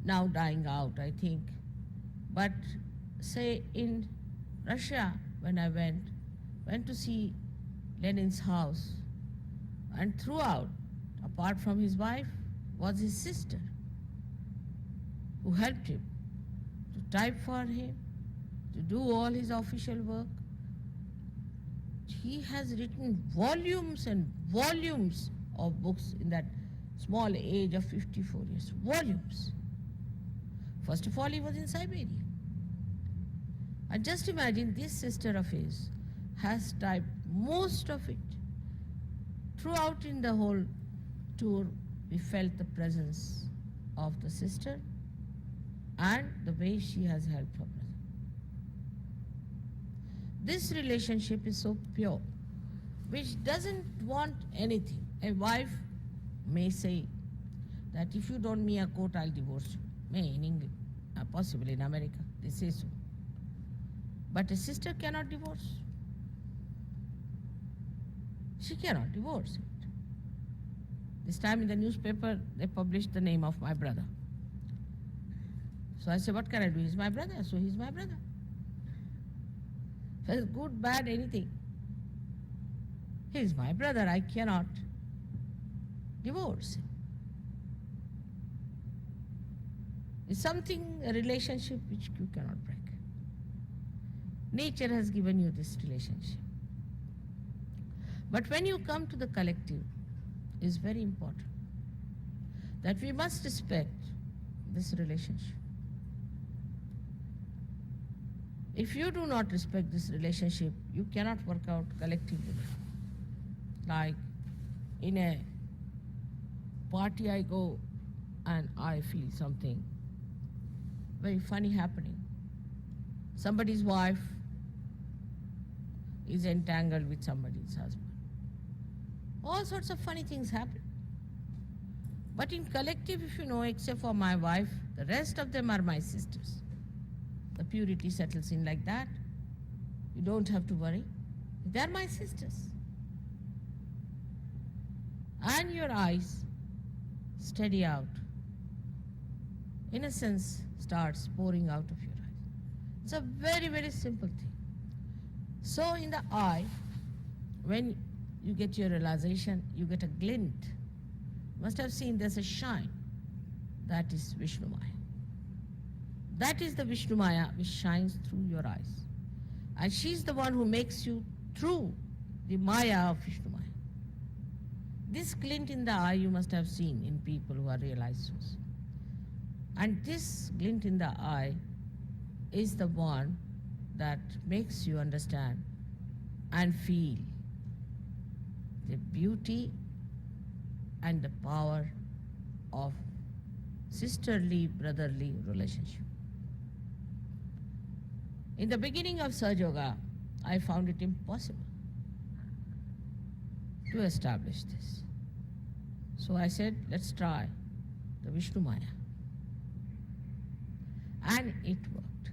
now dying out, I think. But say in Russia, when I went to see Lenin's house, and throughout, apart from his wife, was his sister, who helped him to type for him, to do all his official work. He has written volumes and volumes of books in that small age of 54 years. Volumes. First of all, he was in Siberia. And just imagine, this sister of his has typed most of it. Throughout in the whole tour, we felt the presence of the sister and the way she has helped her brother. This relationship is so pure, which doesn't want anything. A wife may say that if you don't me a court, I'll divorce you. May in England, possibly in America, they say so. But a sister cannot divorce. She cannot divorce it. This time in the newspaper, they published the name of my brother. So I said, what can I do? He's my brother, so he's my brother. If it's good, bad, anything. He's my brother, I cannot divorce him. It's something, a relationship which you cannot break. Nature has given you this relationship. But when you come to the collective, it's very important that we must respect this relationship. If you do not respect this relationship, you cannot work out collectively. Like in a party I go and I feel something very funny happening. Somebody's wife is entangled with somebody's husband. All sorts of funny things happen. But in collective, if you know, except for my wife, the rest of them are my sisters. The purity settles in like that. You don't have to worry. They're my sisters. And your eyes steady out. Innocence starts pouring out of your eyes. It's a very, very simple thing. So in the eye, when you get your realization, you get a glint. You must have seen there's a shine. That is Vishnu Maya. That is the Vishnu Maya which shines through your eyes. And she's the one who makes you through the Maya of Vishnu Maya. This glint in the eye you must have seen in people who are realized souls. And this glint in the eye is the one that makes you understand and feel the beauty and the power of sisterly, brotherly relationship. In the beginning of Sahaj Yoga, I found it impossible to establish this. So I said, let's try the Vishnu Maya. And it worked.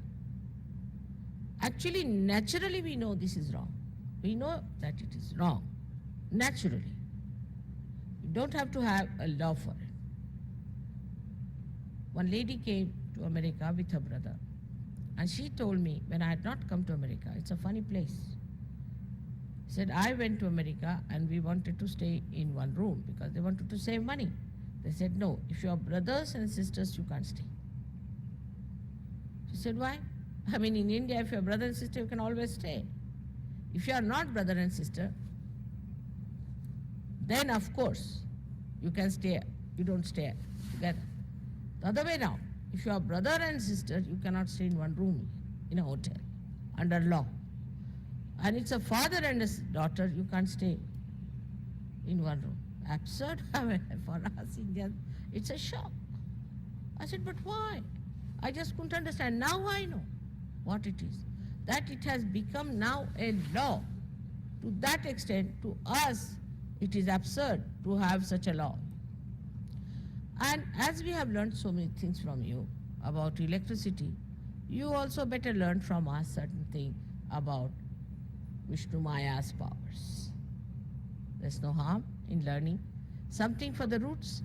Actually, naturally we know this is wrong. We know that it is wrong. Naturally. You don't have to have a law for it. One lady came to America with her brother. And she told me, when I had not come to America, it's a funny place. She said, I went to America and we wanted to stay in one room because they wanted to save money. They said, no, if you are brothers and sisters, you can't stay. She said, why? I mean, in India, if you're brother and sister, you can always stay. If you are not brother and sister, then of course, you can stay. You don't stay together. The other way now, if you are brother and sister, you cannot stay in one room in a hotel under law. And it's a father and a daughter, you can't stay in one room. Absurd. I mean, for us Indians, it's a shock. I said, but why? I just couldn't understand. Now I know what it is. That it has become now a law. To that extent, to us, it is absurd to have such a law. And as we have learned so many things from you about electricity, you also better learn from us certain thing about Vishnu Maya's powers. There's no harm in learning something for the roots,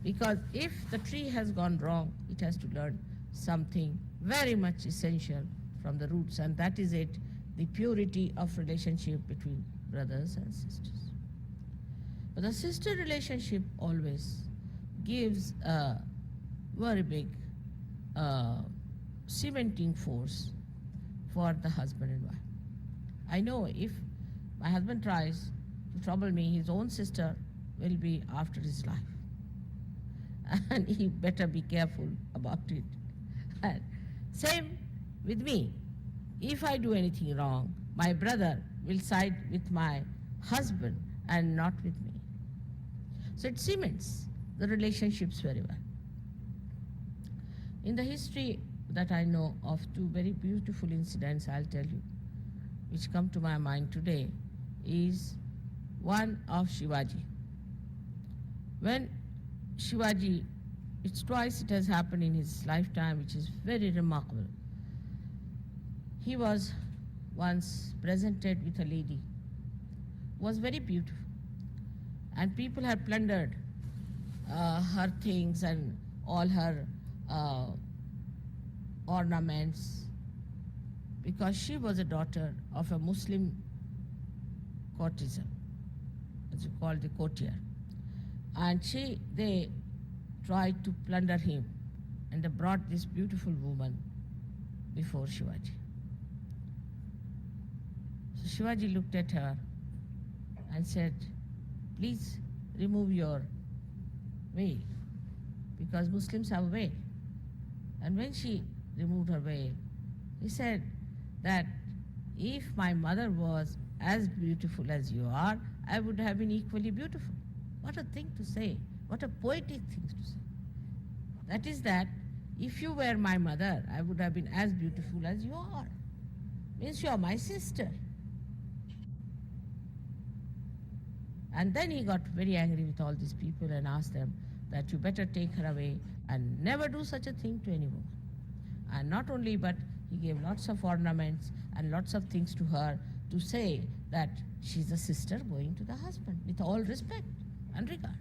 because if the tree has gone wrong, it has to learn something very much essential from the roots, and that is it, the purity of relationship between brothers and sisters. But the sister relationship always gives a very big cementing force for the husband and wife. I know if my husband tries to trouble me, his own sister will be after his life. And he better be careful about it. And same with me. If I do anything wrong, my brother will side with my husband and not with me. So it cements the relationships very well. In the history that I know of, two very beautiful incidents I'll tell you, which come to my mind today, is one of Shivaji. When Shivaji, it's twice it has happened in his lifetime, which is very remarkable. He was once presented with a lady who was very beautiful, and people had plundered her things and all her uh, ornaments because she was a daughter of a Muslim courtesan, as you call the courtier. And they tried to plunder him, and they brought this beautiful woman before Shivaji. So Shivaji looked at her and said, please remove your veil, because Muslims have a veil. And when she removed her veil, he said that if my mother was as beautiful as you are, I would have been equally beautiful. What a thing to say. What a poetic thing to say. That is that if you were my mother, I would have been as beautiful as you are. Means you are my sister. And then he got very angry with all these people and asked them that you better take her away and never do such a thing to any woman. And not only, but he gave lots of ornaments and lots of things to her to say that she's a sister going to the husband with all respect and regard.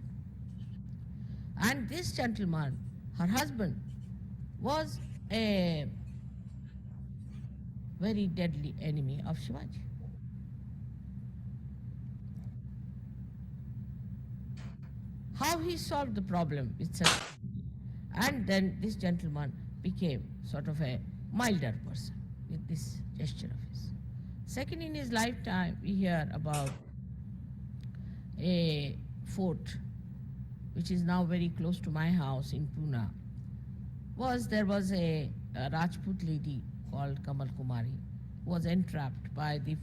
And this gentleman, her husband, was a very deadly enemy of Shivaji. How he solved the problem with such, and then this gentleman became sort of a milder person with this gesture of his. Second, in his lifetime, we hear about a fort which is now very close to my house in Pune. There was a Rajput lady called Kamal Kumari who was entrapped by the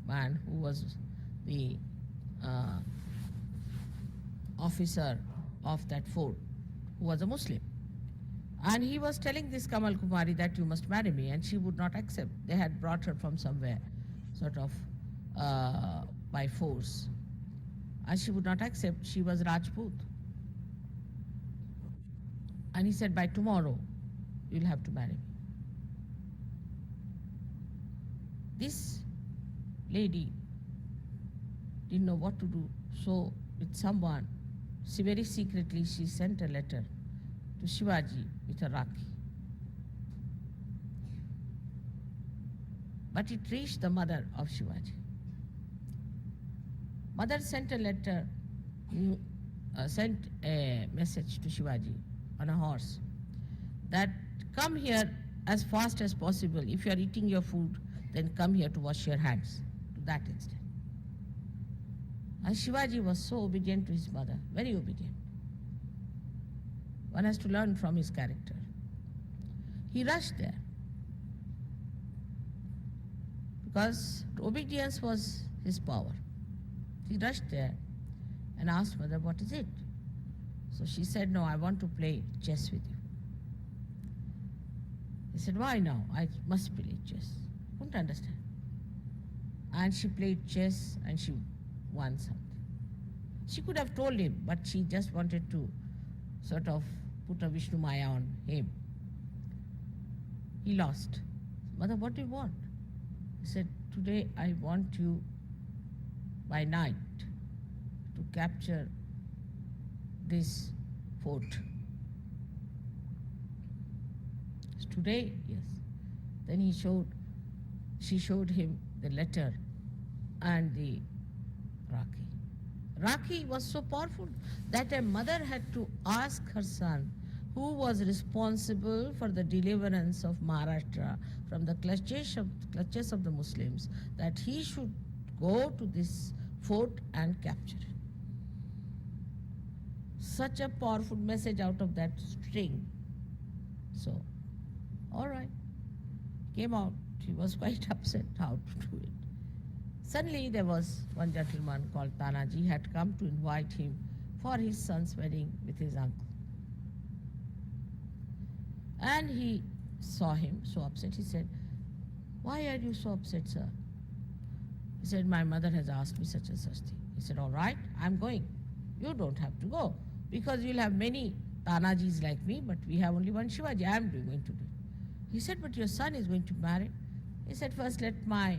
man who was the officer of that fort, who was a Muslim. And he was telling this Kamal Kumari that you must marry me, and she would not accept. They had brought her from somewhere, sort of by force. And she would not accept. She was Rajput. And he said, by tomorrow, you'll have to marry me. This lady didn't know what to do. So with someone, very secretly, she sent a letter to Shivaji with a Rakhi. But it reached the mother of Shivaji. Mother sent a letter, sent a message to Shivaji on a horse that come here as fast as possible. If you are eating your food, then come here to wash your hands. To that extent. And Shivaji was so obedient to his mother, very obedient. One has to learn from his character. He rushed there because obedience was his power. He rushed there and asked mother, what is it? So she said, no, I want to play chess with you. He said, why now? I must play chess. Couldn't understand. And she played chess and she won something. She could have told him, but she just wanted to sort of put a Vishnu Maya on him. He lost. Mother, what do you want? He said, today I want you by night to capture this fort. Today? Yes. Then she showed him the letter and the Rakhi. Rakhi was so powerful that a mother had to ask her son, who was responsible for the deliverance of Maharashtra from the clutches of the Muslims, that he should go to this fort and capture it. Such a powerful message out of that string. So, all right, came out. He was quite upset how to do it. Suddenly there was one gentleman called Tanaji had come to invite him for his son's wedding with his uncle. And he saw him so upset. He said, why are you so upset, sir? He said, my mother has asked me such and such thing. He said, all right, I'm going. You don't have to go. because you'll have many Tanajis like me, but we have only one Shivaji. I am going to do it. He said, but your son is going to marry. He said, first let my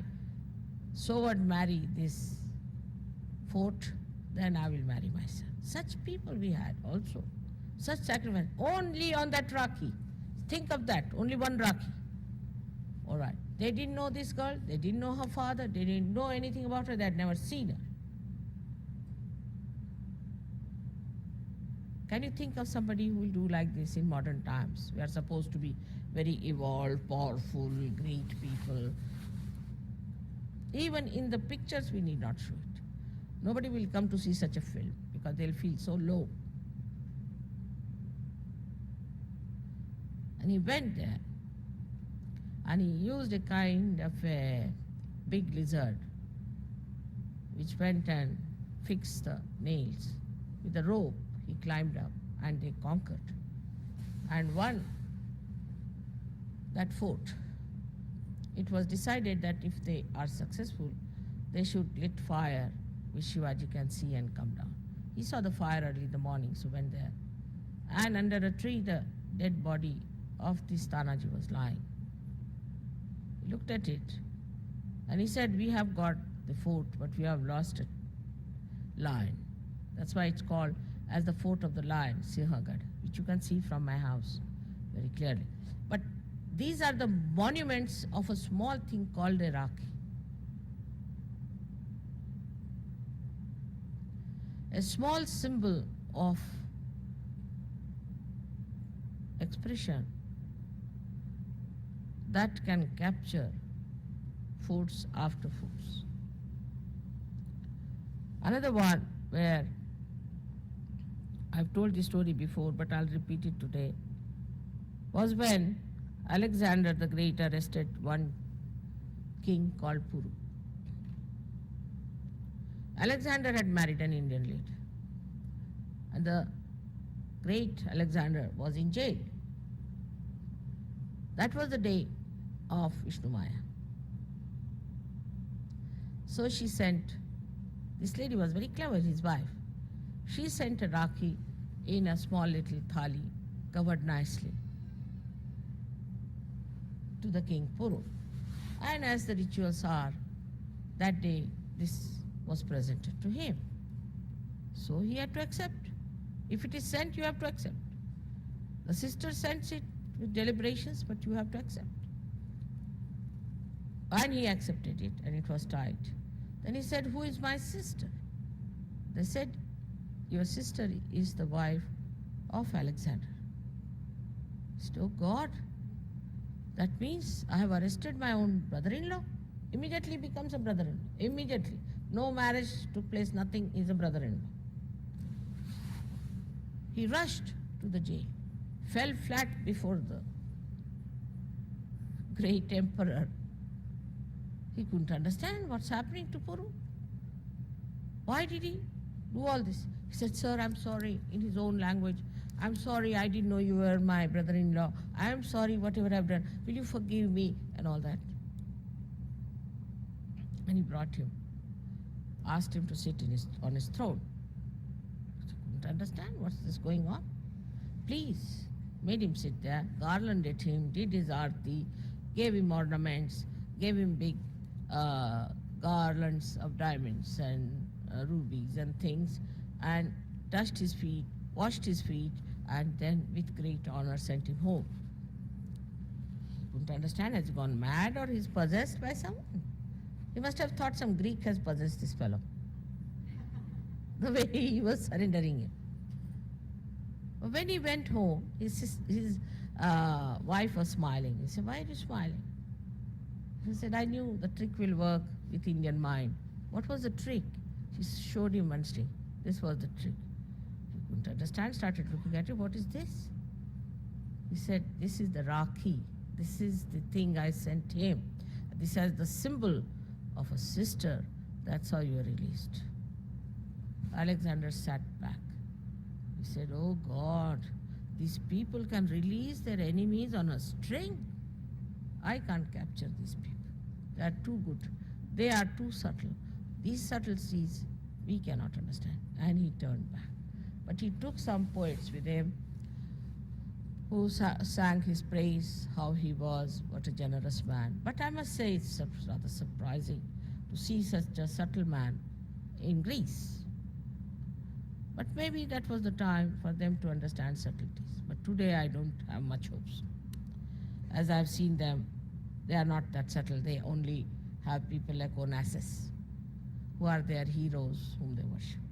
sword marry this fort, then I will marry my son. Such people we had also. Such sacrifice. Only on that Rakhi. Think of that. Only one Rakhi. All right. They didn't know this girl. They didn't know her father. They didn't know anything about her. They had never seen her. Can you think of somebody who will do like this in modern times? We are supposed to be very evolved, powerful, great people. Even in the pictures, we need not show it. Nobody will come to see such a film because they'll feel so low. And he went there and he used a kind of a big lizard which went and fixed the nails. With a rope, he climbed up and they conquered and won that fort. It was decided that if they are successful, they should lit fire which Shivaji can see and come down. He saw the fire early in the morning, so went there. And under a tree, the dead body of this Tanaji was lying. He looked at it and he said, we have got the fort, but we have lost a lion. That's why it's called as the fort of the lion, Sinhagad, which you can see from my house very clearly. But these are the monuments of a small thing called a Rakhi. A small symbol of expression that can capture forts after forts. Another one where I've told this story before, but I'll repeat it today, was when Alexander the Great arrested one king called Puru. Alexander had married an Indian lady, and the great Alexander was in jail. That was the day of Vishnu Maya. So she sent, this lady was very clever, his wife. She sent a Rakhi in a small little thali, covered nicely, to the king Puru. And as the rituals are, that day this was presented to him. So he had to accept. If it is sent, you have to accept. The sister sends it with deliberations, but you have to accept. And he accepted it, and it was tied. Then he said, who is my sister? They said, your sister is the wife of Alexander. He said, oh God, that means I have arrested my own brother-in-law. Immediately becomes a brother-in-law. Immediately. No marriage took place, nothing, is a brother-in-law. He rushed to the jail, fell flat before the great emperor. He couldn't understand what's happening to Puru. Why did he do all this? He said, sir, I'm sorry, in his own language. I'm sorry, I didn't know you were my brother-in-law. I am sorry, whatever I've done. Will you forgive me? And all that. And he brought him, asked him to sit on his throne. He couldn't understand what's this going on. Please, made him sit there, garlanded him, did his arti, gave him ornaments, gave him big garlands of diamonds and rubies and things, and touched his feet, washed his feet, and then with great honor sent him home. He couldn't understand, has he gone mad or he's possessed by someone? He must have thought some Greek has possessed this fellow. The way he was surrendering him. But when he went home, his wife was smiling. He said, why are you smiling? He said, I knew the trick will work with Indian mind. What was the trick? She showed him one string. This was the trick. He couldn't understand, started looking at it. What is this? He said, this is the Rakhi. This is the thing I sent him. This has the symbol of a sister. That's how you are released. Alexander sat back. He said, oh God, these people can release their enemies on a string. I can't capture these people. They are too good. They are too subtle. These subtleties we cannot understand. And he turned back. But he took some poets with him who sang his praise, how he was, what a generous man. But I must say it's rather surprising to see such a subtle man in Greece. But maybe that was the time for them to understand subtleties. But today I don't have much hopes. As I've seen them, they are not that subtle. They only have people like Onassis, who are their heroes whom they worship.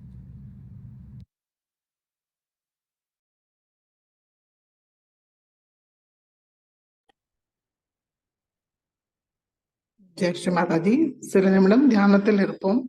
Jai Sri Mataji. சில நிமிடம் தியானத்தில் இருப்போம்.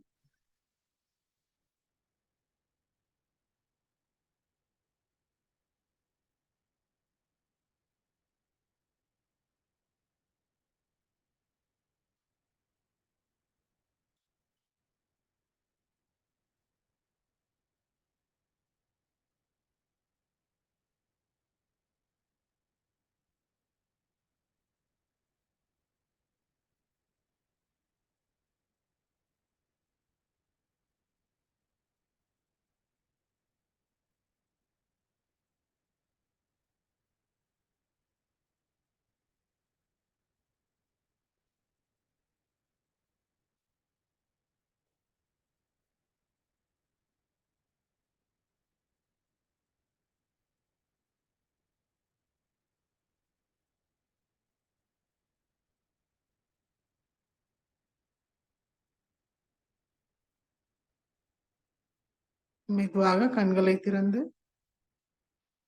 மெதுவாக கண்களை திறந்து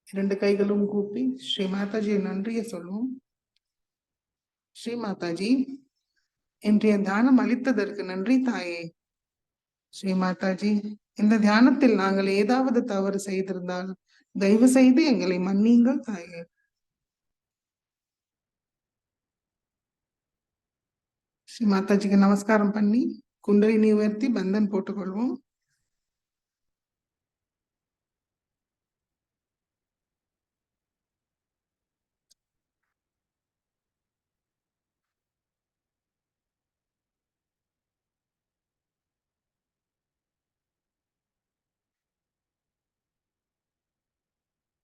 2 கைகளும் கூப்பி ஸ்ரீ மாதாஜி நன்றியை சொல்லுவோம். ஸ்ரீ மாதாஜி, இன்றைய தியானம் அளித்ததற்கு நன்றி தாயே. ஸ்ரீ மாதாஜி, இந்த தியானத்தில் நாங்கள் ஏதாவது தவறு செய்திருந்தால் தயவு செய்து எங்களை மன்னியுங்கள் தாயே. ஸ்ரீ மாதாஜிக்கு நமஸ்காரம் பண்ணி குண்டலினி உயர்த்தி பந்தன் போட்டுக்கொள்வோம்.